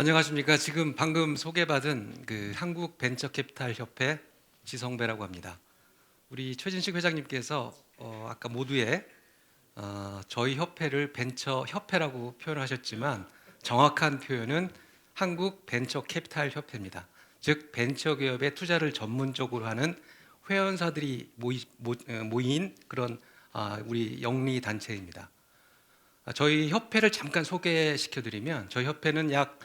안녕하십니까. 지금 방금 소개받은 한국벤처캐피탈협회 지성배라고 합니다. 우리 최진식 회장님께서 아까 모두에 저희 협회를 벤처협회라고 표현하셨지만 정확한 표현은 한국벤처캐피탈협회입니다. 즉 벤처기업의 투자를 전문적으로 하는 회원사들이 모인 그런 우리 영리 단체입니다. 저희 협회를 잠깐 소개시켜드리면 저희 협회는 약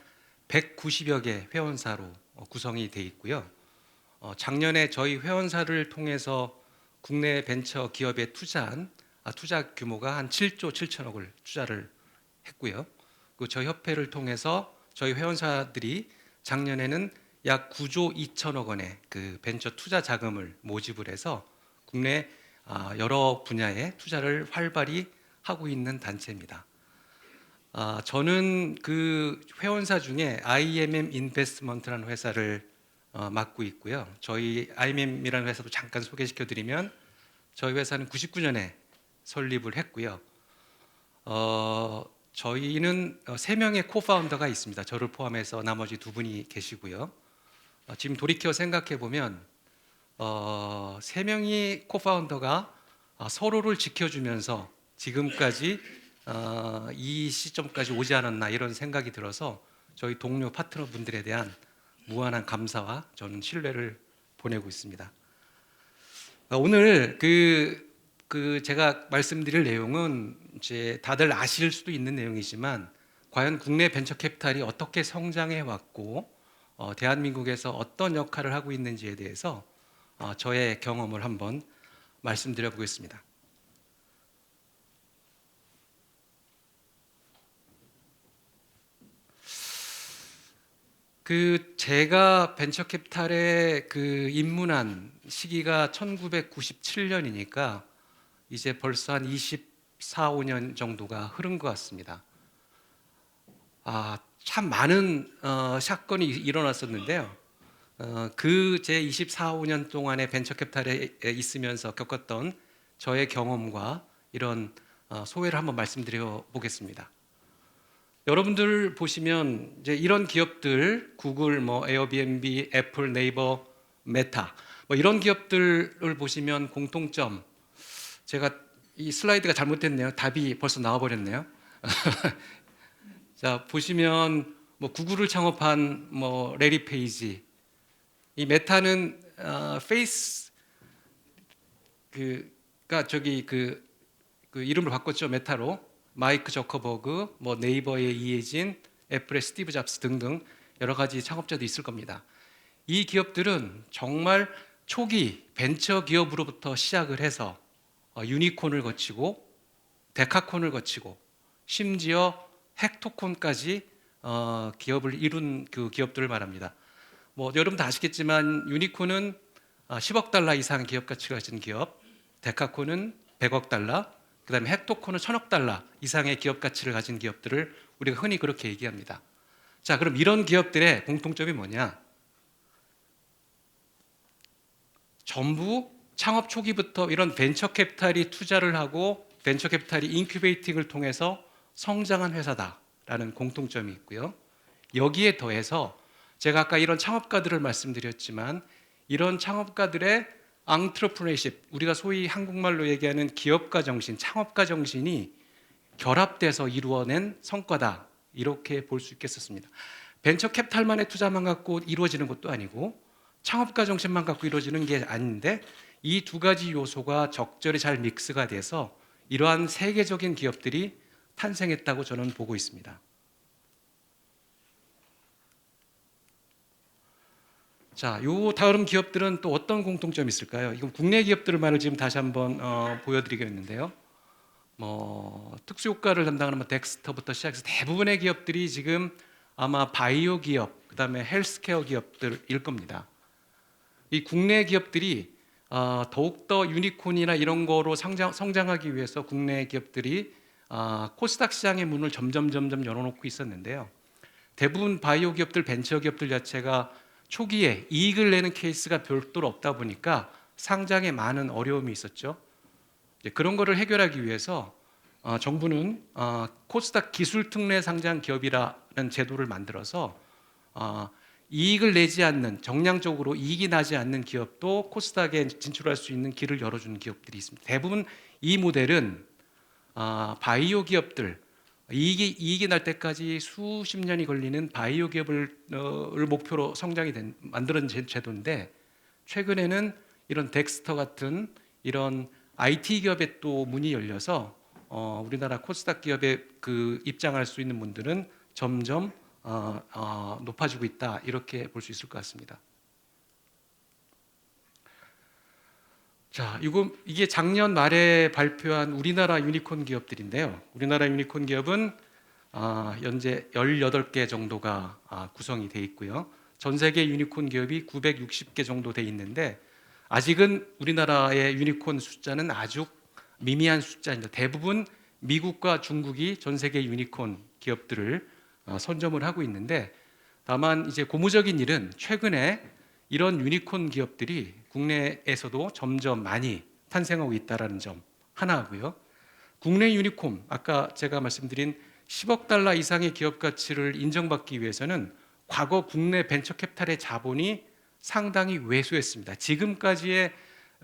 190여 개 회원사로 구성이 되어 있고요. 작년에 저희 회원사를 통해서 국내 벤처 기업에 투자 규모가 한 7조 7천억을 투자를 했고요. 저희 협회를 통해서 저희 회원사들이 작년에는 약 9조 2천억 원의 그 벤처 투자 자금을 모집을 해서 국내 여러 분야의 투자를 활발히 하고 있는 단체입니다. 저는 그 회원사 중에 IMM 인베스트먼트라는 회사를 맡고 있고요. 저희 IMM이라는 회사도 잠깐 소개시켜드리면 저희 회사는 99년에 설립을 했고요. 저희는 3명의 코파운더가 있습니다. 저를 포함해서 나머지 2분이 계시고요. 지금 돌이켜 생각해 보면 3명이 코파운더가 서로를 지켜주면서 지금까지 이 시점까지 오지 않았나 이런 생각이 들어서 저희 동료 파트너분들에 대한 무한한 감사와 저는 신뢰를 보내고 있습니다. 오늘 제가 말씀드릴 내용은 이제 다들 아실 수도 있는 내용이지만 과연 국내 벤처 캐피탈이 어떻게 성장해 왔고 대한민국에서 어떤 역할을 하고 있는지에 대해서 저의 경험을 한번 말씀드려 보겠습니다. 제가 벤처캐피탈에 입문한 시기가 1997년이니까 이제 벌써 한 24, 5년 정도가 흐른 것 같습니다. 참 많은 사건이 일어났었는데요. 제 24, 5년 동안의 벤처캐피탈에 있으면서 겪었던 저의 경험과 이런 소회를 한번 말씀드려 보겠습니다. 여러분들 보시면 이제 이런 기업들, 구글, 에어비앤비, 애플, 네이버, 메타, 이런 기업들을 보시면 공통점, 제가 이 슬라이드가 잘못됐네요. 답이 벌써 나와버렸네요. 자, 보시면 구글을 창업한 레리 페이지, 이 메타는 페이스 이름을 바꿨죠. 메타로. 마이크 저커버그, 네이버의 이해진, 애플의 스티브 잡스 등등 여러 가지 창업자도 있을 겁니다. 이 기업들은 정말 초기 벤처 기업으로부터 시작을 해서 유니콘을 거치고 데카콘을 거치고 심지어 헥토콘까지 기업을 이룬 그 기업들을 말합니다. 여러분 다 아시겠지만 유니콘은 10억 달러 이상 기업 가치가 가진 기업, 데카콘은 100억 달러, 그 다음에 헥토콘은 1000억 달러 이상의 기업 가치를 가진 기업들을 우리가 흔히 그렇게 얘기합니다. 자, 그럼 이런 기업들의 공통점이 뭐냐? 전부 창업 초기부터 이런 벤처 캐피탈이 투자를 하고 벤처 캐피탈이 인큐베이팅을 통해서 성장한 회사다라는 공통점이 있고요. 여기에 더해서 제가 아까 이런 창업가들을 말씀드렸지만 이런 창업가들의 entrepreneurship, 우리가 소위 한국말로 얘기하는 기업가 정신, 창업가 정신이 결합돼서 이루어낸 성과다, 이렇게 볼 수 있겠습니다. 벤처 캐피탈만의 투자만 갖고 이루어지는 것도 아니고 창업가 정신만 갖고 이루어지는 게 아닌데 이 두 가지 요소가 적절히 잘 믹스가 돼서 이러한 세계적인 기업들이 탄생했다고 저는 보고 있습니다. 자, 요 다음 기업들은 또 어떤 공통점이 있을까요? 이건 국내 기업들만을 지금 다시 한번 보여드리겠는데요. 특수효과를 담당하는 덱스터부터 시작해서 대부분의 기업들이 지금 아마 바이오 기업, 그 다음에 헬스케어 기업들일 겁니다. 이 국내 기업들이 더욱더 유니콘이나 이런 거로 성장하기 위해서 국내 기업들이 코스닥 시장의 문을 점점 열어놓고 있었는데요. 대부분 바이오 기업들, 벤처 기업들 자체가 초기에 이익을 내는 케이스가 별도로 없다 보니까 상장에 많은 어려움이 있었죠. 그런 거를 해결하기 위해서 정부는 코스닥 기술 특례 상장 기업이라는 제도를 만들어서 이익을 내지 않는, 정량적으로 이익이 나지 않는 기업도 코스닥에 진출할 수 있는 길을 열어주는 기업들이 있습니다. 대부분 이 모델은 바이오 기업들, 이익이 날 때까지 수십 년이 걸리는 바이오 기업을 목표로 만드는 제도인데, 최근에는 이런 덱스터 같은 이런 IT 기업에 또 문이 열려서 우리나라 코스닥 기업에 입장할 수 있는 분들은 점점 높아지고 있다, 이렇게 볼 수 있을 것 같습니다. 자, 이게 작년 말에 발표한 우리나라 유니콘 기업들인데요. 우리나라 유니콘 기업은 현재 18개 정도가 구성이 돼 있고요. 전 세계 유니콘 기업이 960개 정도 돼 있는데, 아직은 우리나라의 유니콘 숫자는 아주 미미한 숫자입니다. 대부분 미국과 중국이 전 세계 유니콘 기업들을 선점을 하고 있는데, 다만 이제 고무적인 일은 최근에 이런 유니콘 기업들이 국내에서도 점점 많이 탄생하고 있다는 점 하나고요. 국내 유니콘, 아까 제가 말씀드린 10억 달러 이상의 기업 가치를 인정받기 위해서는 과거 국내 벤처 캐피탈의 자본이 상당히 왜소했습니다. 지금까지의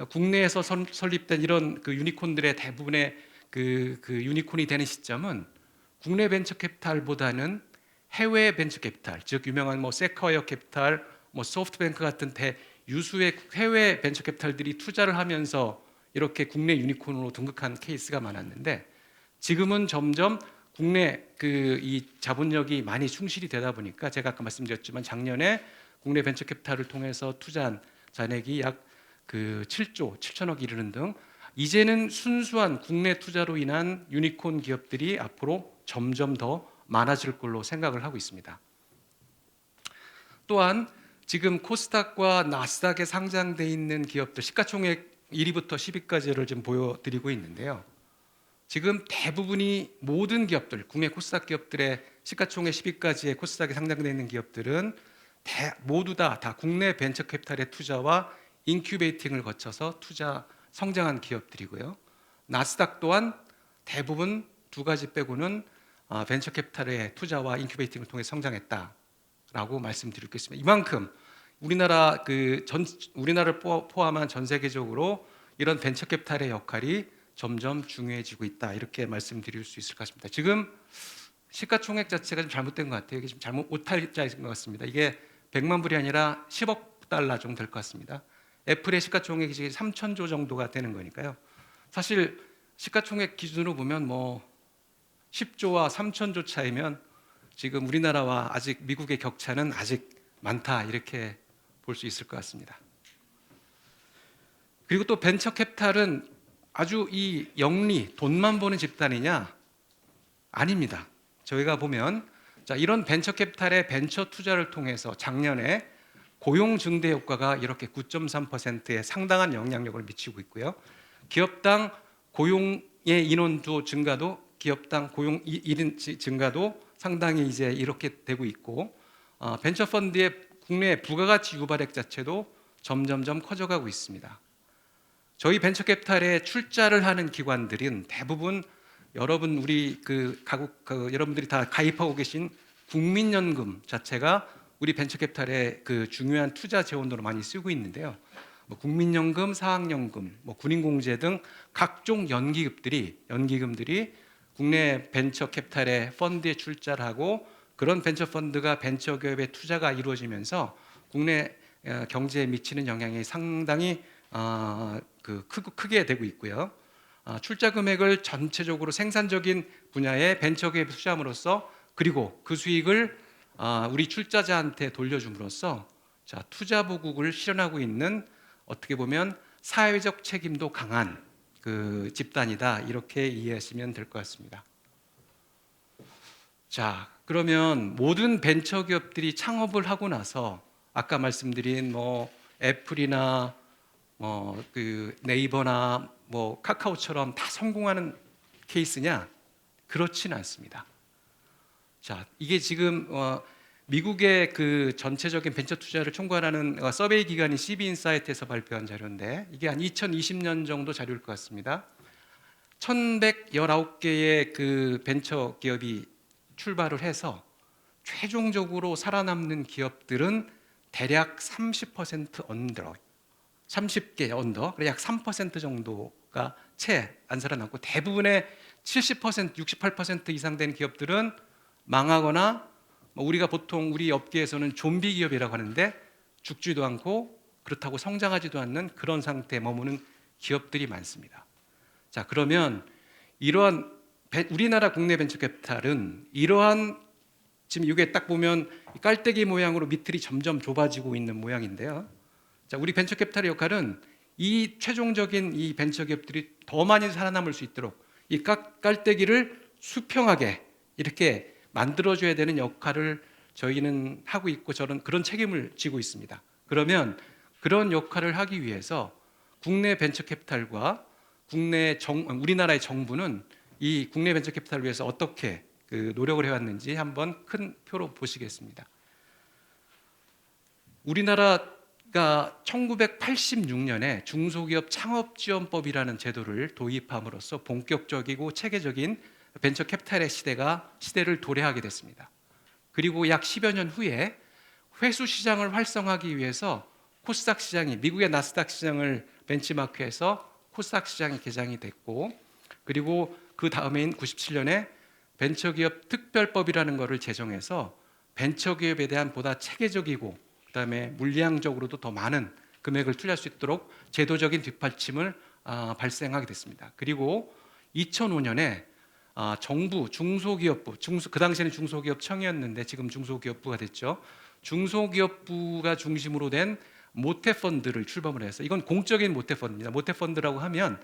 국내에서 설립된 이런 유니콘들의 대부분의 유니콘이 되는 시점은 국내 벤처 캐피탈보다는 해외 벤처 캐피탈, 즉 유명한 세쿼이어 캐피탈, 소프트뱅크 같은 유수의 해외 벤처 캐피탈들이 투자를 하면서 이렇게 국내 유니콘으로 등극한 케이스가 많았는데, 지금은 점점 국내 이 자본력이 많이 충실이 되다 보니까, 제가 아까 말씀드렸지만 작년에 국내 벤처 캐피탈을 통해서 투자한 잔액이 약 7천억이 이르는 등, 이제는 순수한 국내 투자로 인한 유니콘 기업들이 앞으로 점점 더 많아질 걸로 생각을 하고 있습니다. 또한 지금 코스닥과 나스닥에 상장돼 있는 기업들 시가총액 1위부터 10위까지를 지금 보여드리고 있는데요. 지금 대부분이 모든 기업들, 국내 코스닥 기업들의 시가총액 10위까지의 코스닥에 상장돼 있는 기업들은 모두 다 국내 벤처 캐피탈의 투자와 인큐베이팅을 거쳐서 성장한 기업들이고요. 나스닥 또한 대부분 두 가지 빼고는 벤처 캐피탈의 투자와 인큐베이팅을 통해 성장했다라고 말씀드리겠습니다. 이만큼 우리나라를 포함한 전 세계적으로 이런 벤처 캐피탈의 역할이 점점 중요해지고 있다, 이렇게 말씀드릴 수 있을 것 같습니다. 지금 시가총액 자체가 좀 잘못된 것 같아요. 이게 지금 잘못 오탈자인 것 같습니다. 이게 100만 불이 아니라 10억 달러 정도 될 것 같습니다. 애플의 시가총액이 지금 3천조 정도가 되는 거니까요. 사실 시가총액 기준으로 보면 10조와 3천조 차이면 지금 우리나라와 아직 미국의 격차는 아직 많다, 이렇게 볼 수 있을 것 같습니다. 그리고 또 벤처 캐피탈은 아주 이 돈만 버는 집단이냐? 아닙니다. 저희가 보면 이런 벤처 캐피탈의 벤처 투자를 통해서 작년에 고용 증대 효과가 이렇게 9.3%에 상당한 영향력을 미치고 있고요. 기업당 고용의 인원도 증가도, 기업당 고용 일인 증가도 상당히 이제 이렇게 되고 있고, 벤처 펀드의 국내 부가가치 유발액 자체도 점점점 커져가고 있습니다. 저희 벤처 캐피탈에 출자를 하는 기관들은 대부분 여러분들이 다 가입하고 계신 국민연금 자체가 우리 벤처 캐피탈의 중요한 투자 재원으로 많이 쓰고 있는데요. 국민연금, 사학연금, 군인공제 등 각종 연기금들이 국내 벤처 캐피탈의 펀드에 출자를 하고, 그런 벤처 펀드가 벤처 기업의 투자가 이루어지면서 국내 경제에 미치는 영향이 상당히 크게 되고 있고요. 출자 금액을 전체적으로 생산적인 분야의 벤처 기업에 투자함으로써, 그리고 그 수익을 우리 출자자한테 돌려줌으로써 투자 보국을 실현하고 있는, 어떻게 보면 사회적 책임도 강한 집단이다, 이렇게 이해하시면 될 것 같습니다. 자, 그러면 모든 벤처 기업들이 창업을 하고 나서 아까 말씀드린 애플이나 네이버나 카카오처럼 다 성공하는 케이스냐? 그렇지는 않습니다. 자, 이게 지금 미국의 전체적인 벤처 투자를 총괄하는 서베이 기관인 CB인사이트에서 발표한 자료인데, 이게 한 2020년 정도 자료일 것 같습니다. 1119개의 벤처 기업이 출발을 해서 최종적으로 살아남는 기업들은 대략 30% 언더, 30개 언더, 약 3% 정도가 채 안 살아남고, 대부분의 70%, 68% 이상 된 기업들은 망하거나, 우리가 보통 우리 업계에서는 좀비 기업이라고 하는데 죽지도 않고 그렇다고 성장하지도 않는 그런 상태에 머무는 기업들이 많습니다. 자, 그러면 이러한 우리나라 국내 벤처캐피탈은 이러한, 지금 이게 딱 보면 깔때기 모양으로 밑틀이 점점 좁아지고 있는 모양인데요. 자, 우리 벤처캐피탈의 역할은 이 최종적인 이 벤처기업들이 더 많이 살아남을 수 있도록 이 깔때기를 수평하게 이렇게 만들어줘야 되는 역할을 저희는 하고 있고, 저는 그런 책임을 지고 있습니다. 그러면 그런 역할을 하기 위해서 국내 벤처캐피탈과 우리나라의 정부는 이 국내 벤처캐피탈을 위해서 어떻게 노력을 해왔는지 한번 큰 표로 보시겠습니다. 우리나라가 1986년에 중소기업 창업지원법이라는 제도를 도입함으로써 본격적이고 체계적인 벤처캐피탈의 시대를 도래하게 됐습니다. 그리고 약 10여 년 후에 회수 시장을 활성화하기 위해서 코스닥 시장이, 미국의 나스닥 시장을 벤치마크해서 코스닥 시장이 개장이 됐고, 그리고 그 다음해인 97년에 벤처기업 특별법이라는 것을 제정해서 벤처기업에 대한 보다 체계적이고 그다음에 물리학적으로도 더 많은 금액을 투자할 수 있도록 제도적인 뒷받침을 발생하게 됐습니다. 그리고 2005년에 정부 중소기업부, 그 당시에는 중소기업청이었는데 지금 중소기업부가 됐죠. 중소기업부가 중심으로 된 모태펀드를 출범을 해서, 이건 공적인 모태펀드입니다. 모태펀드라고 하면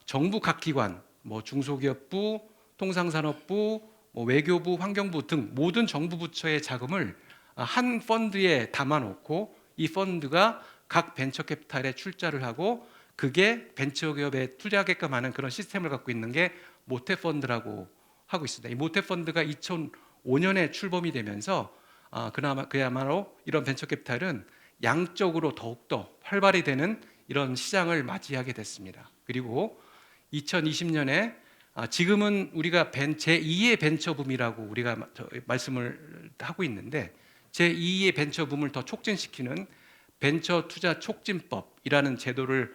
정부 각 기관, 중소기업부, 통상산업부, 외교부, 환경부 등 모든 정부 부처의 자금을 한 펀드에 담아놓고 이 펀드가 각 벤처캐피탈에 출자를 하고 그게 벤처기업에 투자하게끔 하는 그런 시스템을 갖고 있는 게 모태펀드라고 하고 있습니다. 이 모태펀드가 2005년에 출범이 되면서 그야말로 이런 벤처캐피탈은 양적으로 더욱더 활발히 되는 이런 시장을 맞이하게 됐습니다. 그리고 2020년에 지금은 우리가 제2의 벤처붐이라고 우리가 말씀을 하고 있는데, 제2의 벤처붐을 더 촉진시키는 벤처 투자 촉진법이라는 제도를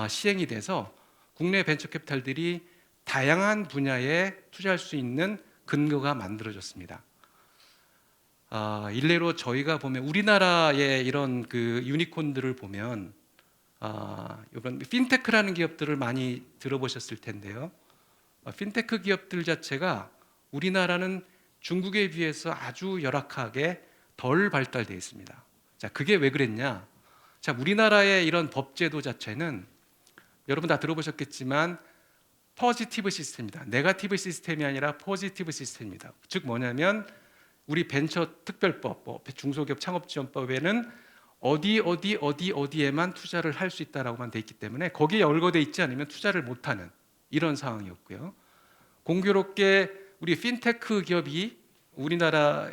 시행이 돼서 국내 벤처캐피탈들이 다양한 분야에 투자할 수 있는 근거가 만들어졌습니다. 일례로 저희가 보면 우리나라의 이런 유니콘들을 보면 이런 핀테크라는 기업들을 많이 들어보셨을 텐데요. 핀테크 기업들 자체가 우리나라는 중국에 비해서 아주 열악하게 덜 발달되어 있습니다. 자, 그게 왜 그랬냐? 자, 우리나라의 이런 법제도 자체는 여러분 다 들어보셨겠지만 포지티브 시스템입니다. 네거티브 시스템이 아니라 포지티브 시스템입니다. 즉 뭐냐면 우리 벤처 특별법, 중소기업 창업지원법에는 어디에만 투자를 할 수 있다라고만 돼 있기 때문에 거기에 열거돼 있지 않으면 투자를 못하는 이런 상황이었고요. 공교롭게 우리 핀테크 기업이 우리나라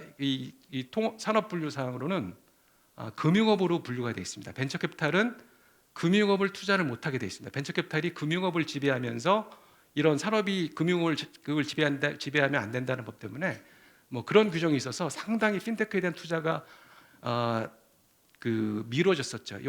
산업분류상으로는 금융업으로 분류가 되어 있습니다. 벤처캐피탈은 금융업을 투자를 못하게 되어 있습니다. 벤처캐피탈이 금융업을 지배하면서 이런 산업이 금융을 지배하면 안 된다는 법 때문에 그런 규정이 있어서 상당히 핀테크에 대한 투자가 미뤄졌었죠.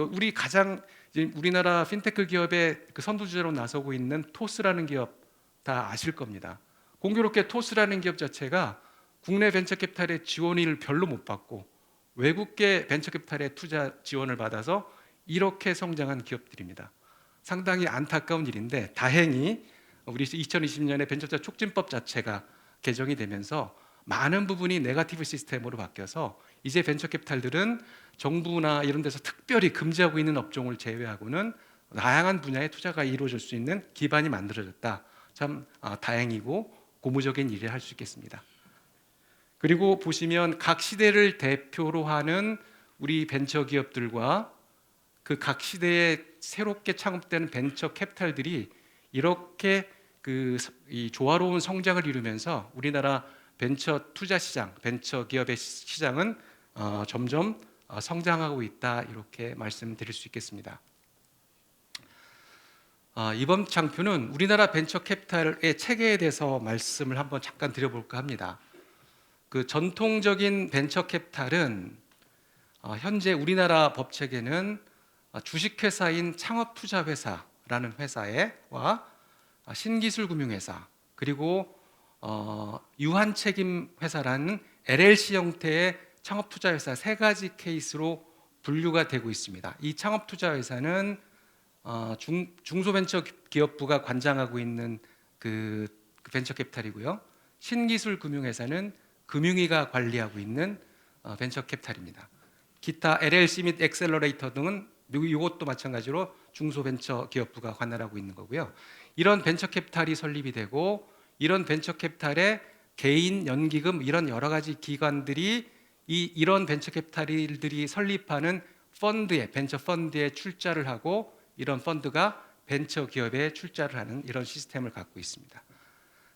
우리나라 핀테크 기업의 선두주자로 나서고 있는 토스라는 기업 다 아실 겁니다. 공교롭게 토스라는 기업 자체가 국내 벤처캐피탈의 지원을 별로 못 받고 외국계 벤처캐피탈의 투자 지원을 받아서 이렇게 성장한 기업들입니다. 상당히 안타까운 일인데 다행히 우리 2020년에 벤처투자 촉진법 자체가 개정이 되면서 많은 부분이 네거티브 시스템으로 바뀌어서 이제 벤처캐피탈들은 정부나 이런 데서 특별히 금지하고 있는 업종을 제외하고는 다양한 분야의 투자가 이루어질 수 있는 기반이 만들어졌다. 참 다행이고 고무적인 일을 할 수 있겠습니다. 그리고 보시면 각 시대를 대표로 하는 우리 벤처기업들과 그 각 시대에 새롭게 창업되는 벤처 캐피탈들이 이렇게 이 조화로운 성장을 이루면서 우리나라 벤처 투자 시장, 벤처 기업의 시장은 점점 성장하고 있다, 이렇게 말씀드릴 수 있겠습니다. 이번 장표는 우리나라 벤처 캐피탈의 체계에 대해서 말씀을 한번 잠깐 드려볼까 합니다. 그 전통적인 벤처 캐피탈은 현재 우리나라 법체계는 주식회사인 창업투자회사라는 회사와 신기술금융회사 그리고 유한책임회사라는 LLC 형태의 창업투자회사 세 가지 케이스로 분류가 되고 있습니다. 이 창업투자회사는 중소벤처기업부가 관장하고 있는 그 벤처캐피탈이고요. 신기술금융회사는 금융위가 관리하고 있는 벤처캐피탈입니다. 기타 LLC 및 엑셀러레이터 등은 이것도 마찬가지로 중소벤처기업부가 관할하고 있는 거고요. 이런 벤처캐피탈이 설립이 되고 이런 벤처캐피탈에 개인, 연기금 이런 여러 가지 기관들이 이런 벤처캐피탈들이 설립하는 펀드에 벤처 펀드에 출자를 하고 이런 펀드가 벤처 기업에 출자를 하는 이런 시스템을 갖고 있습니다.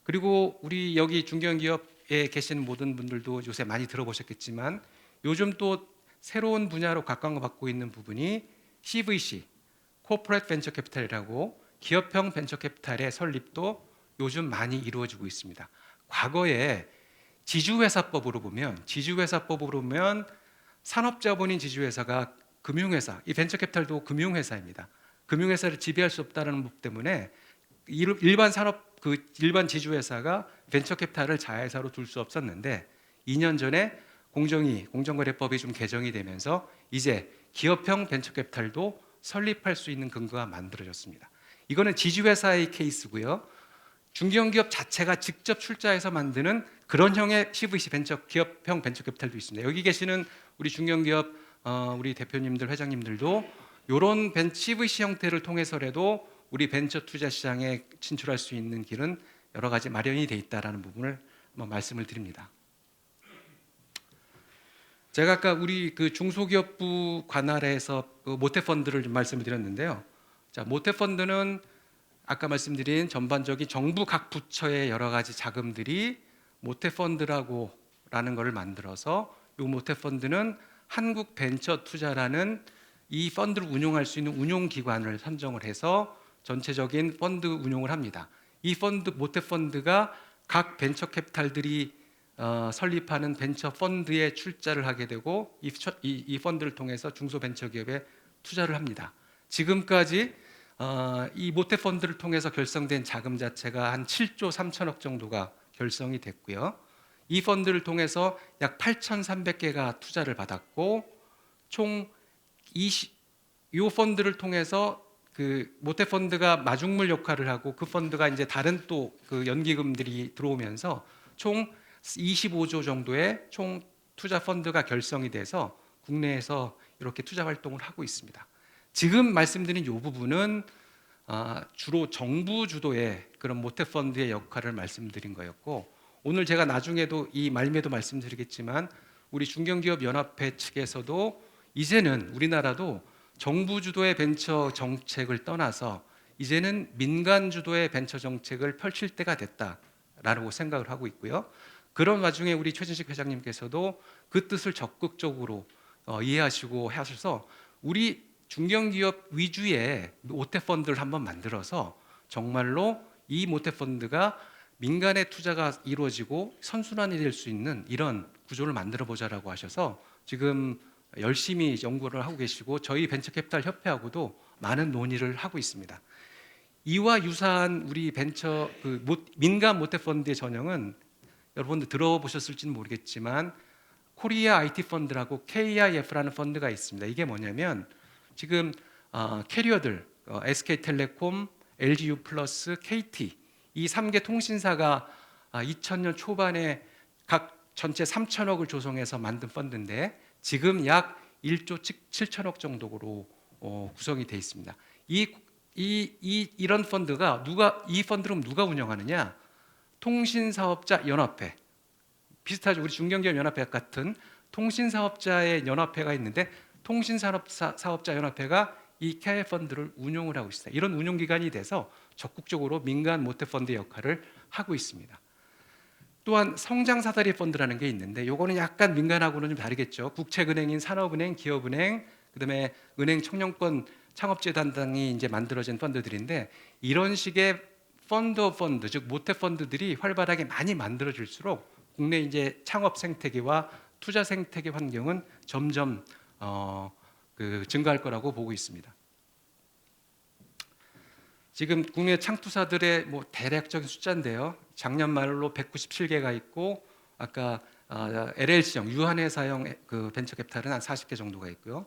그리고 우리 여기 중견기업에 계신 모든 분들도 요새 많이 들어보셨겠지만 요즘 또 새로운 분야로 각광받고 있는 부분이 CVC, Corporate Venture Capital이라고 기업형 벤처 캐피탈의 설립도 요즘 많이 이루어지고 있습니다. 과거에 지주회사법으로 보면 산업자본인 지주회사가 금융회사, 이 벤처 캐피탈도 금융회사입니다. 금융회사를 지배할 수 없다는 법 때문에 일반 지주회사가 벤처 캐피탈을 자회사로 둘 수 없었는데 2년 전에 공정거래법이 좀 개정이 되면서 이제 기업형 벤처 캐피탈도 설립할 수 있는 근거가 만들어졌습니다. 이거는 지주회사의 케이스고요. 중견기업 자체가 직접 출자해서 만드는 그런 형의 CVC 기업형 벤처 캐피탈도 있습니다. 여기 계시는 우리 중견기업 우리 대표님들, 회장님들도 이런 CVC 형태를 통해서라도 우리 벤처 투자 시장에 진출할 수 있는 길은 여러 가지 마련이 돼 있다라는 부분을 한번 말씀을 드립니다. 제가 아까 우리 그 중소기업부 관할에서 그 모태펀드를 좀 말씀을 드렸는데요. 자, 모태펀드는 아까 말씀드린 전반적인 정부 각 부처의 여러 가지 자금들이 모태펀드라는 것을 만들어서 이 모태펀드는 한국벤처투자라는 이 펀드를 운용할 수 있는 운용기관을 선정을 해서 전체적인 펀드 운용을 합니다. 이 모태펀드가 각 벤처캐피탈들이 설립하는 벤처 펀드에 출자를 하게 되고 이 펀드를 통해서 중소벤처기업에 투자를 합니다. 지금까지 이 모태펀드를 통해서 결성된 자금 자체가 한 7조 3천억 정도가 결성이 됐고요. 이 펀드를 통해서 약 8,300개가 투자를 받았고 총 이 펀드를 통해서 그 모태펀드가 마중물 역할을 하고 그 펀드가 이제 다른 또 그 연기금들이 들어오면서 총 25조 정도의 총 투자 펀드가 결성이 돼서 국내에서 이렇게 투자 활동을 하고 있습니다. 지금 말씀드린 이 부분은 주로 정부 주도의 그런 모태펀드의 역할을 말씀드린 거였고 오늘 제가 나중에도 이 말미에도 말씀드리겠지만 우리 중견기업연합회 측에서도 이제는 우리나라도 정부 주도의 벤처 정책을 떠나서 이제는 민간 주도의 벤처 정책을 펼칠 때가 됐다라고 생각을 하고 있고요. 그런 와중에 우리 최진식 회장님께서도 그 뜻을 적극적으로 이해하시고 하셔서 우리 중견기업 위주의 모태펀드를 한번 만들어서 정말로 이 모태펀드가 민간의 투자가 이루어지고 선순환이 될 수 있는 이런 구조를 만들어 보자라고 하셔서 지금 열심히 연구를 하고 계시고 저희 벤처캐피탈 협회하고도 많은 논의를 하고 있습니다. 이와 유사한 우리 민간 모태펀드의 전형은 여러분들 들어보셨을지는 모르겠지만 코리아 IT 펀드라고 KIF라는 펀드가 있습니다. 이게 뭐냐면 지금 캐리어들 SK텔레콤, LGU+, KT 이 3개 통신사가 2000년 초반에 각 전체 3천억을 조성해서 만든 펀드인데 지금 약 1조 7천억 정도로 구성이 되어 있습니다. 이런 펀드가 이 펀드를 누가 운영하느냐? 통신사업자 연합회 비슷하죠. 우리 중견기업 연합회 같은 통신사업자의 연합회가 있는데 통신사업자 연합회가 이 KI 펀드를 운용을 하고 있습니다. 이런 운용기관이 돼서 적극적으로 민간 모태펀드 역할을 하고 있습니다. 또한 성장사다리 펀드라는 게 있는데 이거는 약간 민간하고는 좀 다르겠죠. 국책은행인 산업은행, 기업은행, 그다음에 은행 청년권 창업재단 등이 이제 만들어진 펀드들인데 이런 식의 펀드 즉 모태펀드들이 활발하게 많이 만들어질수록 국내 이제 창업 생태계와 투자 생태계 환경은 점점 증가할 거라고 보고 있습니다. 지금 국내 창투사들의 대략적인 숫자인데요. 작년 말로 197개가 있고 아까 LLC형 유한회사형 그 벤처캐피탈은 한 40개 정도가 있고요.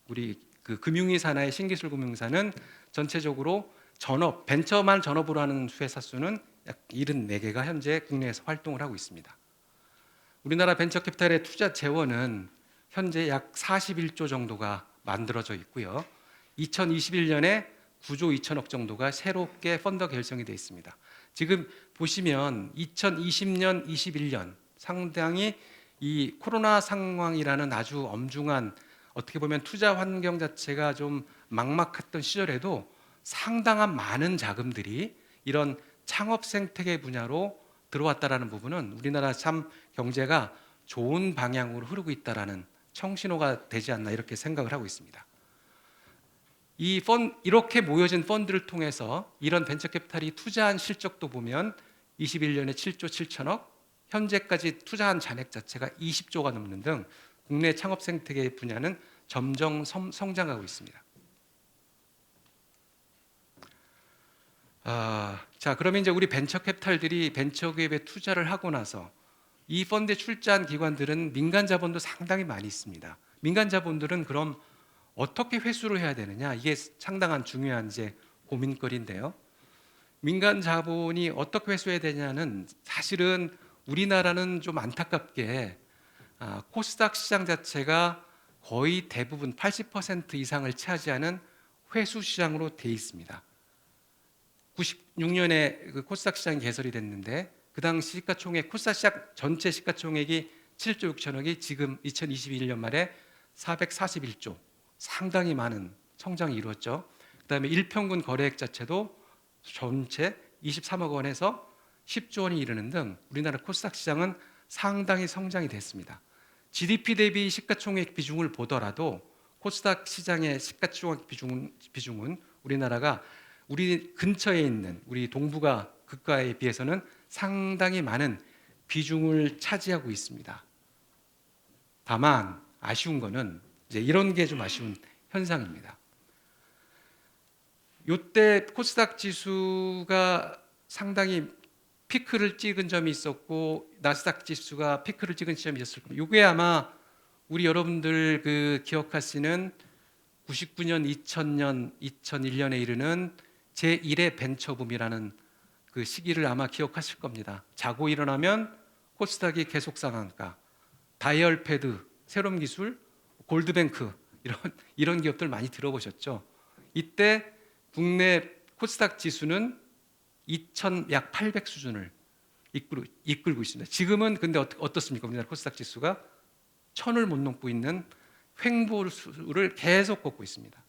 우리 그 금융위 산하의 신기술 금융사는 전체적으로 벤처만 전업으로 하는 회사 수는 약 74개가 현재 국내에서 활동을 하고 있습니다. 우리나라 벤처캐피탈의 투자 재원은 현재 약 41조 정도가 만들어져 있고요. 2021년에 9조 2천억 정도가 새롭게 펀드 결성이 되어 있습니다. 지금 보시면 2020년, 21년 상당히 이 코로나 상황이라는 아주 엄중한 어떻게 보면 투자 환경 자체가 좀 막막했던 시절에도 상당한 많은 자금들이 이런 창업 생태계 분야로 들어왔다라는 부분은 우리나라 참 경제가 좋은 방향으로 흐르고 있다라는 청신호가 되지 않나 이렇게 생각을 하고 있습니다. 이렇게 모여진 펀드를 통해서 이런 벤처캐피탈이 투자한 실적도 보면 21년에 7조 7천억, 현재까지 투자한 잔액 자체가 20조가 넘는 등 국내 창업 생태계 분야는 점점 성장하고 있습니다. 자, 그러면 이제 우리 벤처캐피탈들이 벤처기업에 투자를 하고 나서 이 펀드에 출자한 기관들은 민간 자본도 상당히 많이 있습니다. 민간 자본들은 그럼 어떻게 회수를 해야 되느냐, 이게 상당한 중요한 이제 고민거리인데요. 민간 자본이 어떻게 회수해야 되냐는 사실은 우리나라는 좀 안타깝게 코스닥 시장 자체가 거의 대부분 80% 이상을 차지하는 회수 시장으로 돼 있습니다. 96년에 그 코스닥 시장이 개설이 됐는데 그 당시 시가총액 코스닥 시장 전체 시가총액이 7조 6천억이 지금 2021년 말에 441조, 상당히 많은 성장이 이루어졌죠. 그다음에 일평균 거래액 자체도 전체 23억 원에서 10조 원이 이르는 등 우리나라 코스닥 시장은 상당히 성장이 됐습니다. GDP 대비 시가총액 비중을 보더라도 코스닥 시장의 시가총액 비중은 우리나라가 우리 근처에 있는 우리 동북아 국가에 비해서는 상당히 많은 비중을 차지하고 있습니다. 다만 아쉬운 거는 이제 이런 게 좀 아쉬운 현상입니다. 이때 코스닥 지수가 상당히 피크를 찍은 점이 있었고 나스닥 지수가 피크를 찍은 시점이 있었을 겁니다. 이게 아마 우리 여러분들 그 기억하시는 99년, 2000년, 2001년에 이르는 제1의 벤처붐이라는 그 시기를 아마 기억하실 겁니다. 자고 일어나면 코스닥이 계속 상한가, 다이얼패드, 세롬기술, 골드뱅크 이런 기업들 많이 들어보셨죠? 이때 국내 코스닥 지수는 2000 약 800 수준을 이끌고 있습니다. 지금은 근데 어떻습니까? 우리나라 코스닥 지수가 1000을 못 넘고 있는 횡보수를 계속 걷고 있습니다.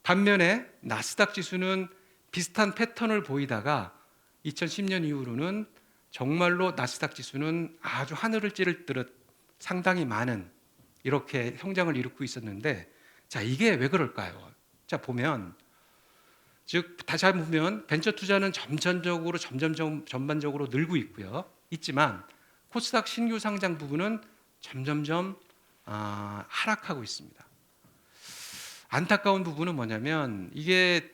반면에 나스닥 지수는 비슷한 패턴을 보이다가 2010년 이후로는 정말로 나스닥 지수는 아주 하늘을 찌를 듯 상당히 많은 이렇게 성장을 이루고 있었는데, 자, 이게 왜 그럴까요? 자, 보면 즉 다시 한번 보면 벤처 투자는 점점 전반적으로 늘고 있지만 코스닥 신규 상장 부분은 점점점 하락하고 있습니다. 안타까운 부분은 뭐냐면 이게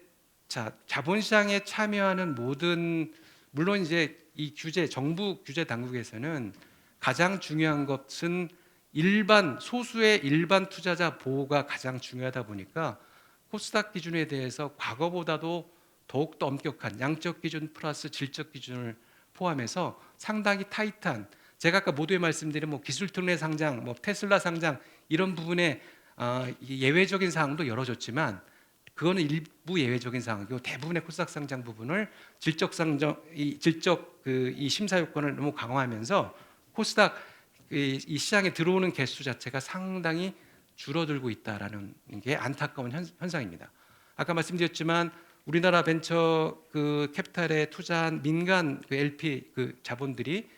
자본시장에 참여하는 모든, 물론 이제 이 정부 규제 당국에서는 가장 중요한 것은 소수의 일반 투자자 보호가 가장 중요하다 보니까 코스닥 기준에 대해서 과거보다도 더욱더 엄격한 양적 기준 플러스 질적 기준을 포함해서 상당히 타이트한, 제가 아까 모두에 말씀드린 기술 특례 상장, 테슬라 상장 이런 부분에 예외적인 사항도 열어줬지만 그거는 일부 예외적인 사항이고 대부분의 코스닥 상장 부분을 질적 이 심사 요건을 너무 강화하면서 코스닥 이 시장에 들어오는 개수 자체가 상당히 줄어들고 있다라는 게 안타까운 현상입니다. 아까 말씀드렸지만 우리나라 벤처 캐피탈에 투자한 민간 LP 자본들이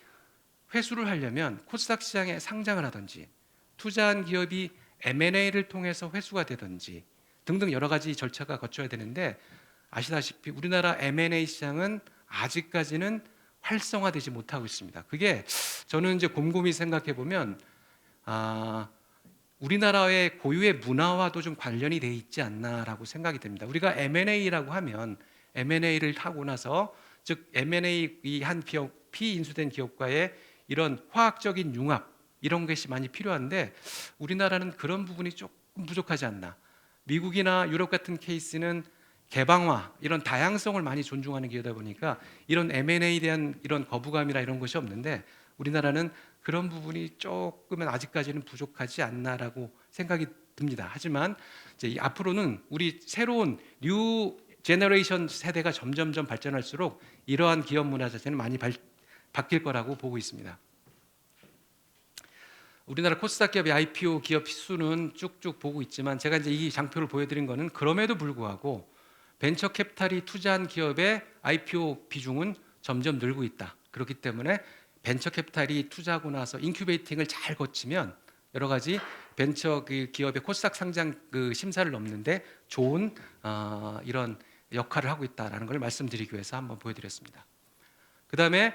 회수를 하려면 코스닥 시장에 상장을 하든지 투자한 기업이 M&A를 통해서 회수가 되든지 등등 여러 가지 절차가 거쳐야 되는데, 아시다시피 우리나라 M&A 시장은 아직까지는 활성화되지 못하고 있습니다. 그게 저는 이제 곰곰이 생각해 보면 우리나라의 고유의 문화와도 좀 관련이 돼 있지 않나라고 생각이 됩니다. 우리가 M&A라고 하면 M&A를 하고 나서 즉 M&A 이 한 기업 피인수된 기업과의 이런 화학적인 융합 이런 것이 많이 필요한데 우리나라는 그런 부분이 조금 부족하지 않나. 미국이나 유럽 같은 케이스는 개방화 이런 다양성을 많이 존중하는 기회다 보니까 이런 M&A에 대한 이런 거부감이나 이런 것이 없는데 우리나라는 그런 부분이 조금은 아직까지는 부족하지 않나라고 생각이 듭니다. 하지만 이제 앞으로는 우리 새로운 뉴 제너레이션 세대가 점점점 발전할수록 이러한 기업 문화 자체는 많이 바뀔 거라고 보고 있습니다. 우리나라 코스닥 기업의 IPO 기업 수는 쭉쭉 보고 있지만 제가 이제 이 장표를 보여드린 거는 그럼에도 불구하고 벤처 캐피탈이 투자한 기업의 IPO 비중은 점점 늘고 있다. 그렇기 때문에 벤처 캐피탈이 투자하고 나서 인큐베이팅을 잘 거치면 여러 가지 벤처 그 기업의 코스닥 상장 그 심사를 넘는데 좋은 이런 역할을 하고 있다라는 걸 말씀드리기 위해서 한번 보여드렸습니다. 그 다음에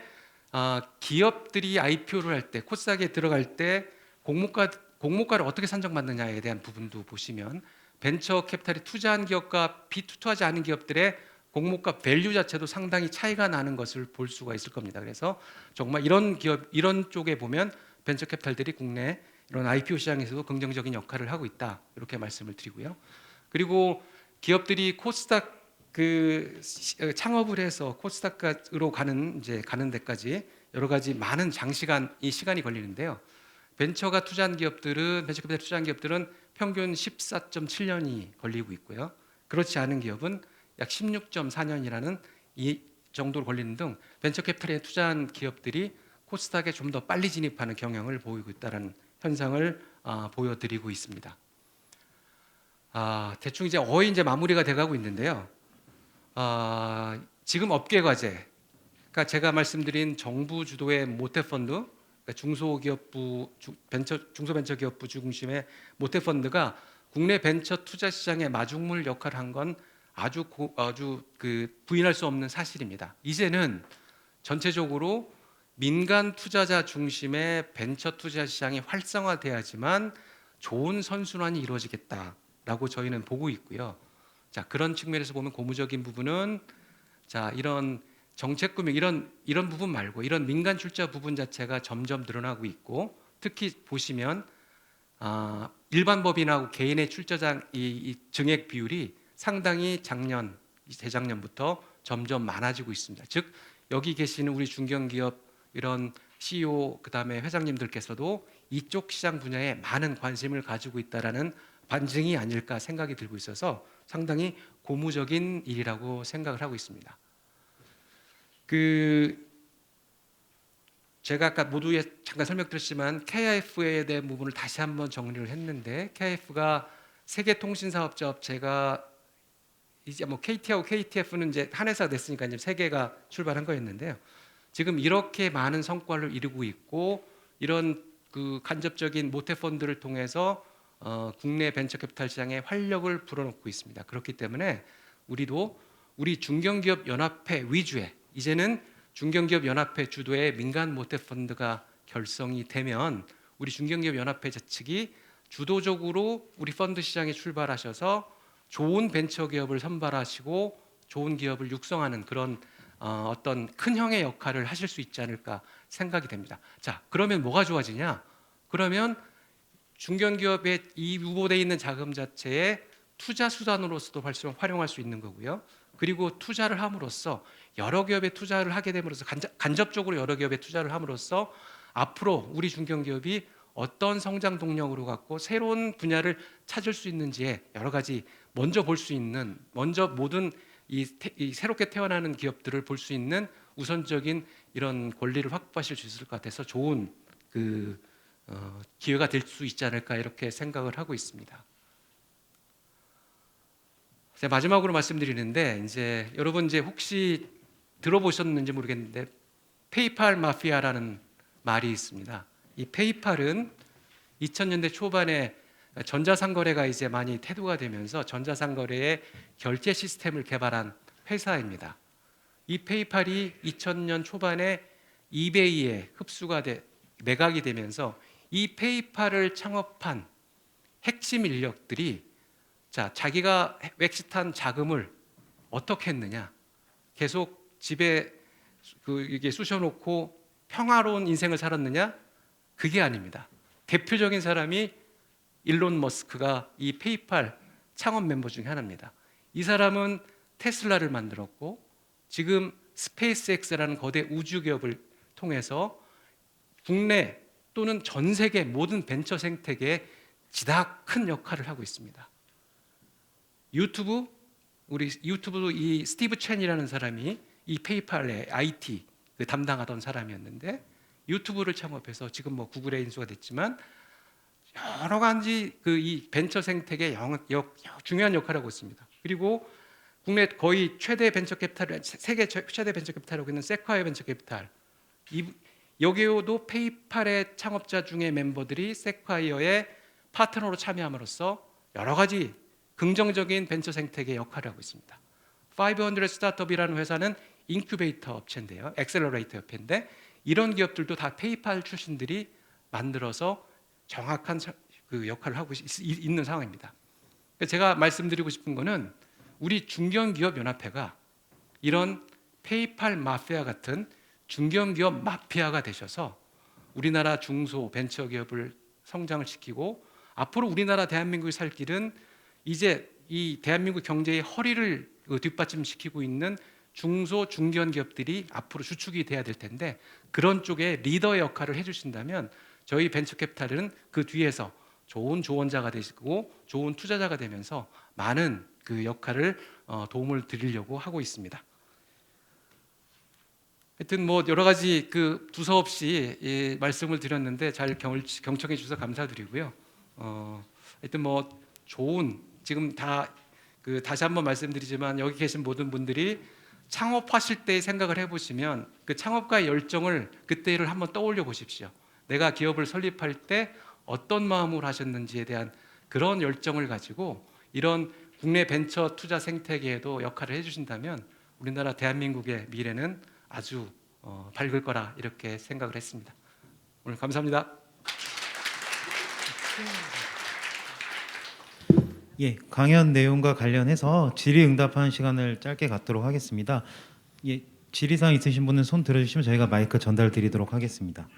기업들이 IPO를 할 때 코스닥에 들어갈 때 공모가를 어떻게 산정받느냐에 대한 부분도 보시면 벤처 캐피탈이 투자한 기업과 비투자하지 않은 기업들의 공모가 밸류 자체도 상당히 차이가 나는 것을 볼 수가 있을 겁니다. 그래서 정말 이런 기업 이런 쪽에 보면 벤처 캐피탈들이 국내 이런 IPO 시장에서도 긍정적인 역할을 하고 있다 이렇게 말씀을 드리고요. 그리고 기업들이 코스닥 창업을 해서 코스닥으로 가는 데까지 여러 가지 많은 시간이 걸리는데요. 벤처 캐피탈 투자한 기업들은 평균 14.7년이 걸리고 있고요. 그렇지 않은 기업은 약 16.4년이라는 이 정도로 걸리는 등 벤처 캐피탈에 투자한 기업들이 코스닥에 좀 더 빨리 진입하는 경향을 보이고 있다는 현상을 보여드리고 있습니다. 대충 이제 마무리가 돼가고 있는데요. 지금 업계 과제, 그러니까 제가 말씀드린 정부 주도의 모태펀드, 그러니까 중소벤처기업부 중심의 모태펀드가 국내 벤처 투자 시장의 마중물 역할을 한 건 아주 부인할 수 없는 사실입니다. 이제는 전체적으로 민간 투자자 중심의 벤처 투자 시장이 활성화돼야지만 좋은 선순환이 이루어지겠다라고 저희는 보고 있고요. 자, 그런 측면에서 보면 고무적인 부분은 이런 정책 금융 이런 부분 말고 이런 민간 출자 부분 자체가 점점 늘어나고 있고 특히 보시면 일반 법인하고 개인의 출자장 이 증액 비율이 상당히 재작년부터 점점 많아지고 있습니다. 즉 여기 계시는 우리 중견기업 이런 CEO 그다음에 회장님들께서도 이쪽 시장 분야에 많은 관심을 가지고 있다라는 반증이 아닐까 생각이 들고 있어서 상당히 고무적인 일이라고 생각을 하고 있습니다. 제가 아까 모두에 잠깐 설명드렸지만 KIF에 대한 부분을 다시 한번 정리를 했는데 KIF가 세계통신사업자업체가 이제 KT하고 KTF는 이제 한 회사가 됐으니까 이제 세 개가 출발한 거였는데요. 지금 이렇게 많은 성과를 이루고 있고 이런 간접적인 모태펀드를 통해서 국내 벤처캐피탈 시장에 활력을 불어넣고 있습니다. 그렇기 때문에 우리 중견기업 연합회 위주의 이제는 중견기업 연합회 주도의 민간 모태펀드가 결성이 되면 우리 중견기업 연합회 측이 주도적으로 우리 펀드 시장에 출발하셔서 좋은 벤처기업을 선발하시고 좋은 기업을 육성하는 그런 어떤 큰 형의 역할을 하실 수 있지 않을까 생각이 됩니다. 자, 그러면 뭐가 좋아지냐? 그러면 중견기업의 이 유보되어 있는 자금 자체에 투자 수단으로서도 활용할 수 있는 거고요. 그리고 투자를 함으로써 여러 기업에 투자를 하게 됨으로써 간접적으로 여러 기업에 투자를 함으로써 앞으로 우리 중견기업이 어떤 성장 동력으로 갖고 새로운 분야를 찾을 수 있는지에 여러 가지 먼저 모든 이 새롭게 태어나는 기업들을 볼 수 있는 우선적인 이런 권리를 확보하실 수 있을 것 같아서 좋은 기회가 될 수 있지 않을까 이렇게 생각을 하고 있습니다. 제가 마지막으로 말씀드리는데 여러분 혹시 들어보셨는지 모르겠는데 페이팔 마피아라는 말이 있습니다. 이 페이팔은 2000년대 초반에 전자상거래가 이제 많이 태도가 되면서 전자상거래의 결제 시스템을 개발한 회사입니다. 이 페이팔이 2000년 초반에 이베이에 매각이 되면서 이 페이팔을 창업한 핵심 인력들이 자기가 엑시트한 자금을 어떻게 했느냐? 계속 집에 이게 쑤셔놓고 평화로운 인생을 살았느냐? 그게 아닙니다. 대표적인 사람이 일론 머스크가 이 페이팔 창업 멤버 중에 하나입니다. 이 사람은 테슬라를 만들었고 지금 스페이스X라는 거대 우주 기업을 통해서 국내 또는 전 세계 모든 벤처 생태계에 지다 큰 역할을 하고 있습니다. 우리 유튜브 이 스티브 첸이라는 사람이 이 페이팔의 IT 담당하던 사람이었는데 유튜브를 창업해서 지금 뭐 구글에 인수가 됐지만 여러 가지 이 벤처 생태계에 중요한 역할을 하고 있습니다. 그리고 국내 거의 최대 벤처 캐피탈, 세계 최대 벤처 캐피탈하고 있는 세콰이어 벤처 캐피탈, 여기에도 페이팔의 창업자 중에 멤버들이 세콰이어의 파트너로 참여함으로써 여러 가지 긍정적인 벤처 생태계 역할을 하고 있습니다. 500 스타트업이라는 회사는 인큐베이터 업체인데요, 엑셀러레이터 협회인데 이런 기업들도 다 페이팔 출신들이 만들어서 정확한 그 역할을 하고 있는 상황입니다. 제가 말씀드리고 싶은 거는 우리 중견기업 연합회가 이런 페이팔 마피아 같은 중견기업 마피아가 되셔서 우리나라 중소 벤처기업을 성장을 시키고 앞으로 우리나라 대한민국이 살 길은 이제 이 대한민국 경제의 허리를 뒷받침시키고 있는 중소 중견기업들이 앞으로 주축이 돼야 될 텐데 그런 쪽에 리더의 역할을 해주신다면 저희 벤처캐피탈은 그 뒤에서 좋은 조언자가 되시고 좋은 투자자가 되면서 많은 그 역할을 도움을 드리려고 하고 있습니다. 하여튼 뭐 여러 가지 두서없이 말씀을 드렸는데 잘 경청해 주셔서 감사드리고요. 하여튼 뭐 좋은 지금 다시 한번 말씀드리지만 여기 계신 모든 분들이 창업하실 때의 생각을 해보시면 그 창업가의 열정을 그때를 한번 떠올려 보십시오. 내가 기업을 설립할 때 어떤 마음으로 하셨는지에 대한 그런 열정을 가지고 이런 국내 벤처 투자 생태계에도 역할을 해주신다면 우리나라 대한민국의 미래는 아주 밝을 거라 이렇게 생각을 했습니다. 오늘 감사합니다. 예, 강연 내용과 관련해서 질의응답하는 시간을 짧게 갖도록 하겠습니다. 예, 질의사항 있으신 분은 손 들어주시면 저희가 마이크 전달 드리도록 하겠습니다.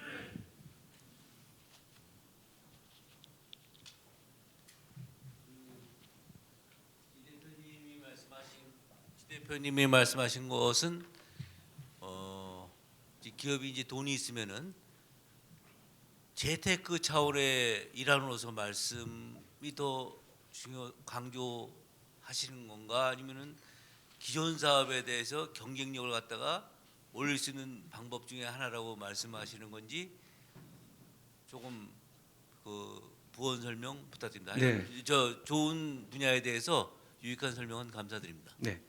대표님이 말씀하신 것은 기업이 이제 돈이 있으면은 재테크 차원의 일환으로서 말씀이 더 강조하시는 건가 아니면은 기존 사업에 대해서 경쟁력을 갖다가 올릴 수 있는 방법 중에 하나라고 말씀하시는 건지 조금 부원 설명 부탁드립니다. 네. 저 좋은 분야에 대해서 유익한 설명은 감사드립니다. 네.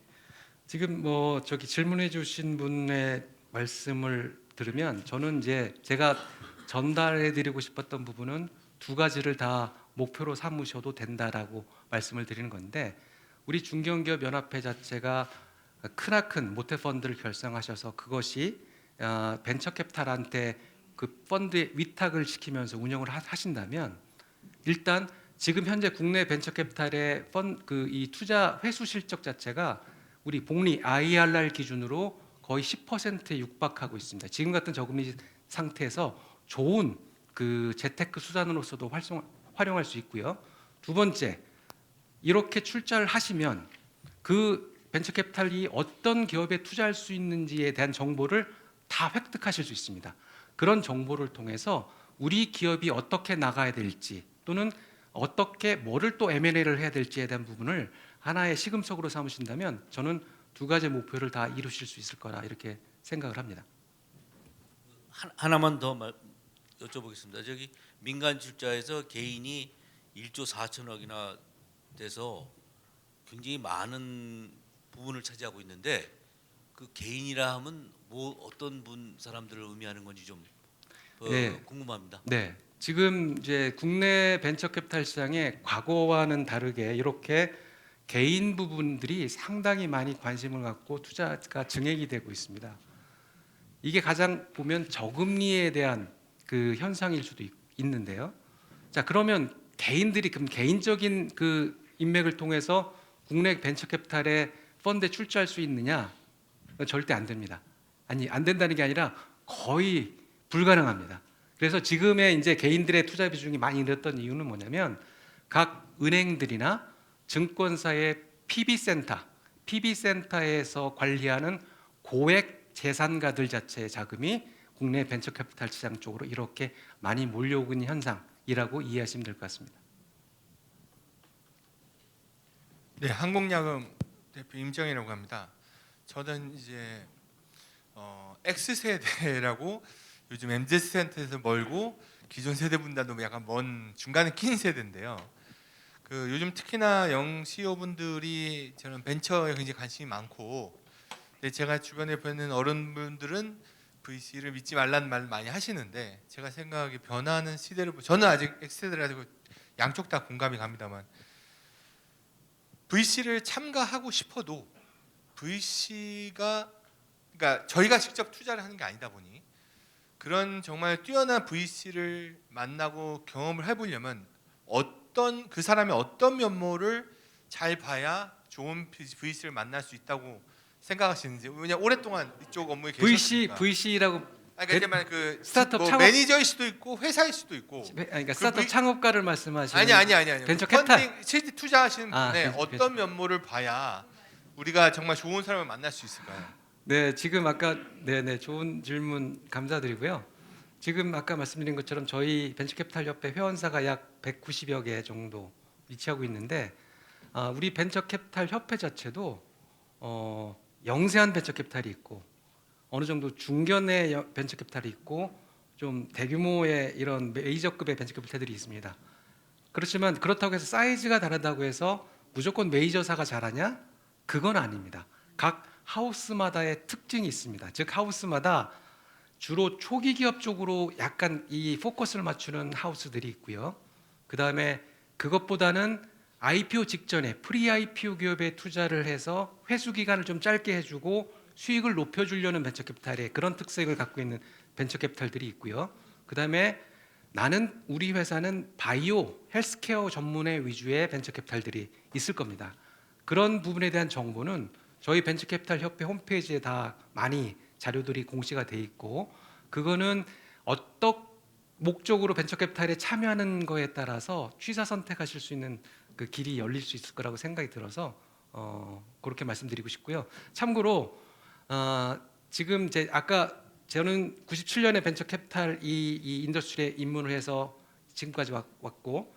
지금 뭐 질문해 주신 분의 말씀을 들으면 저는 이제 제가 전달해 드리고 싶었던 부분은 두 가지를 다 목표로 삼으셔도 된다라고 말씀을 드리는 건데 우리 중견기업 연합회 자체가 크나큰 모태펀드를 결성하셔서 그것이 벤처캐피탈한테 그 펀드에 위탁을 시키면서 운영을 하신다면 일단 지금 현재 국내 벤처캐피탈의 이 투자 회수 실적 자체가 우리 복리 IRR 기준으로 거의 10%에 육박하고 있습니다. 지금 같은 저금리 상태에서 좋은 그 재테크 수단으로서도 활용할 수 있고요. 두 번째, 이렇게 출자를 하시면 그 벤처캐피탈이 어떤 기업에 투자할 수 있는지에 대한 정보를 다 획득하실 수 있습니다. 그런 정보를 통해서 우리 기업이 어떻게 나가야 될지 또는 어떻게 뭐를 또 M&A를 해야 될지에 대한 부분을 하나의 시금석으로 삼으신다면 저는 두 가지 목표를 다 이루실 수 있을 거라 이렇게 생각을 합니다. 하나만 더 여쭤보겠습니다. 저기 민간 출자에서 개인이 1조 4천억이나 돼서 굉장히 많은 부분을 차지하고 있는데 그 개인이라 하면 뭐 어떤 사람들을 의미하는 건지 좀 네. 궁금합니다. 네. 지금 이제 국내 벤처캐피탈 시장에 과거와는 다르게 이렇게 개인 부분들이 상당히 많이 관심을 갖고 투자가 증액이 되고 있습니다. 이게 가장 보면 저금리에 대한 그 현상일 수도 있는데요. 자, 그러면 개인들이 그럼 개인적인 그 인맥을 통해서 국내 벤처캐피탈에 펀드에 출자할 수 있느냐? 절대 안 됩니다. 아니, 안 된다는 게 아니라 거의 불가능합니다. 그래서 지금의 이제 개인들의 투자 비중이 많이 늘었던 이유는 뭐냐면 각 은행들이나 증권사의 PB센터에서 관리하는 고액 재산가들 자체의 자금이 국내 벤처캐피탈 시장 쪽으로 이렇게 많이 몰려오고 있는 현상이라고 이해하시면 될 것 같습니다. 네, 한국야금 대표 임정희라고 합니다. 저는 이제 X세대라고 요즘 MZ세대에서 멀고 기존 세대분들도 약간 먼 중간에 낀 세대인데요. 그 요즘 특히나 CEO분들이 저는 벤처에 굉장히 관심이 많고, 근데 제가 주변에 뵙는 어른분들은 VC를 믿지 말라는 말 많이 하시는데, 제가 생각하기 변화하는 시대를 저는 아직 X세대라서 양쪽 다 공감이 갑니다만, VC를 참가하고 싶어도 VC가 그러니까 저희가 직접 투자를 하는 게 아니다 보니 그런 정말 뛰어난 VC를 만나고 경험을 해보려면 어떤 그 사람의 어떤 면모를 잘 봐야 좋은 VC를 만날 수 있다고 생각하시는지. 왜냐 오랫동안 이쪽 업무에 계셨으니까. VC라고 그러니까 그 스타트업 뭐 창업- 매니저일 수도 있고 회사일 수도 있고. 그러니까 스타트업 V- 창업가를 말씀하시는 아니. 벤처 캐피탈. 펀딩 실제 투자하시는 아, 분의 벤처 어떤 캐피탈. 면모를 봐야 우리가 정말 좋은 사람을 만날 수 있을까요? 네, 지금 아까 네네 좋은 질문 감사드리고요. 지금 아까 말씀드린 것처럼 저희 벤처캐피탈 협회 회원사가 약 190여 개 정도 위치하고 있는데 우리 벤처캐피탈 협회 자체도 영세한 벤처캐피탈이 있고 어느 정도 중견의 벤처캐피탈이 있고 좀 대규모의 이런 메이저급의 벤처캐피탈들이 있습니다. 그렇지만 그렇다고 해서 사이즈가 다르다고 해서 무조건 메이저사가 잘하냐? 그건 아닙니다. 각 하우스마다의 특징이 있습니다. 즉 하우스마다 주로 초기 기업 쪽으로 약간 이 포커스를 맞추는 하우스들이 있고요. 그 다음에 그것보다는 IPO 직전에 프리 IPO 기업에 투자를 해서 회수 기간을 좀 짧게 해주고 수익을 높여주려는 벤처캐피탈의 그런 특색을 갖고 있는 벤처캐피탈들이 있고요. 그 다음에 우리 회사는 바이오, 헬스케어 전문의 위주의 벤처캐피탈들이 있을 겁니다. 그런 부분에 대한 정보는 저희 벤처캐피탈 협회 홈페이지에 다 많이 자료들이 공시가 돼 있고 그거는 어떤 목적으로 벤처캐피탈에 참여하는 거에 따라서 취사 선택하실 수 있는 그 길이 열릴 수 있을 거라고 생각이 들어서 그렇게 말씀드리고 싶고요. 참고로 지금 아까 저는 97년에 벤처캐피탈 이 인더스트리에 입문을 해서 지금까지 왔고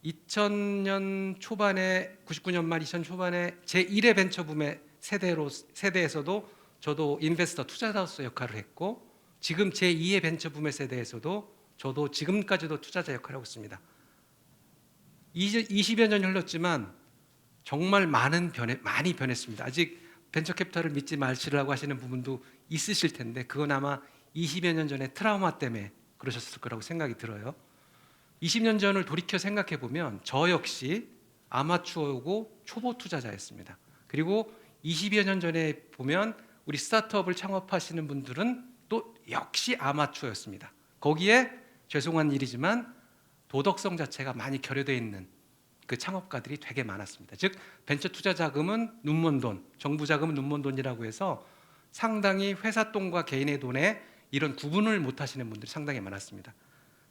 2000년 초반에 99년 말 2000년 초반에 제1의 벤처붐의 세대에서도 저도 인베스터 투자자로서 역할을 했고 지금 제2의 벤처붐의 세대에서도 저도 지금까지도 투자자 역할을 하고 있습니다. 20여 년이 흘렀지만 정말 많이 변했습니다. 아직 벤처캐피탈을 믿지 마시라고 하시는 부분도 있으실 텐데 그건 아마 20여 년 전에 트라우마 때문에 그러셨을 거라고 생각이 들어요. 20년 전을 돌이켜 생각해 보면 저 역시 아마추어고 초보 투자자였습니다. 그리고 20여 년 전에 보면 우리 스타트업을 창업하시는 분들은 또 역시 아마추어였습니다. 거기에 죄송한 일이지만 도덕성 자체가 많이 결여되어 있는 그 창업가들이 되게 많았습니다. 즉 벤처 투자 자금은 눈먼 돈, 정부 자금은 눈먼 돈이라고 해서 상당히 회사 돈과 개인의 돈에 이런 구분을 못 하시는 분들이 상당히 많았습니다.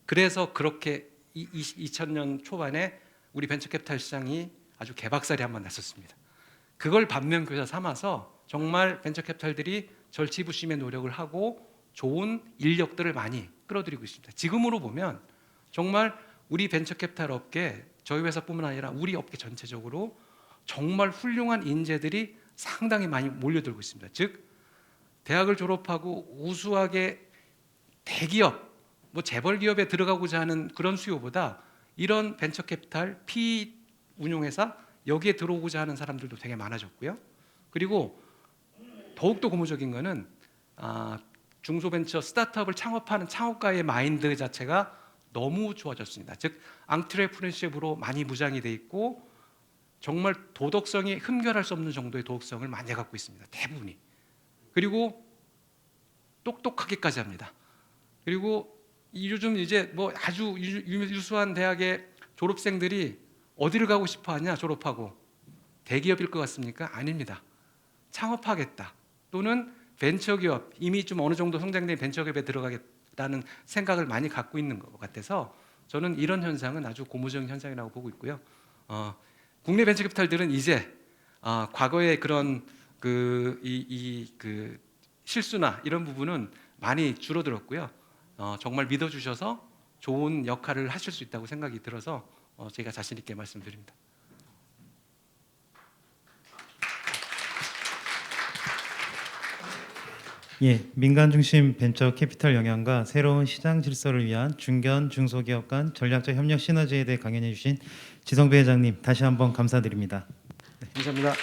그래서 그렇게 2000년 초반에 우리 벤처캐피탈 시장이 아주 개박살이 한번 났었습니다. 그걸 반면교사 삼아서 정말 벤처캐피탈들이 절치부심의 노력을 하고 좋은 인력들을 많이 끌어들이고 있습니다. 지금으로 보면 정말 우리 벤처캐피탈 업계 저희 회사뿐만 아니라 우리 업계 전체적으로 정말 훌륭한 인재들이 상당히 많이 몰려들고 있습니다. 즉 대학을 졸업하고 우수하게 대기업, 재벌 기업에 들어가고자 하는 그런 수요보다 이런 벤처캐피탈, PE 운용회사 여기에 들어오고자 하는 사람들도 되게 많아졌고요. 그리고 더욱더 고무적인 거는 중소벤처 스타트업을 창업하는 창업가의 마인드 자체가 너무 좋아졌습니다. 즉 앙트레프레너십으로 많이 무장이 돼 있고 정말 도덕성이 흠결할 수 없는 정도의 도덕성을 많이 갖고 있습니다. 대부분이. 그리고 똑똑하게까지 합니다. 그리고 요즘 이제 뭐 아주 유수한 대학의 졸업생들이 어디를 가고 싶어 하냐 졸업하고 대기업일 것 같습니까? 아닙니다. 창업하겠다 또는 벤처기업 이미 좀 어느 정도 성장된 벤처기업에 들어가겠다는 생각을 많이 갖고 있는 것 같아서 저는 이런 현상은 아주 고무적인 현상이라고 보고 있고요. 국내 벤처캐피탈들은 이제 과거의 그런 그 실수나 이런 부분은 많이 줄어들었고요. 정말 믿어주셔서 좋은 역할을 하실 수 있다고 생각이 들어서 제가 자신 있게 말씀드립니다. 예, 민간 중심 벤처 캐피탈 영향과 새로운 시장 질서를 위한 중견 중소기업 간 전략적 협력 시너지에 대해 강연해 주신 지성배 회장님 다시 한번 감사드립니다. 감사합니다.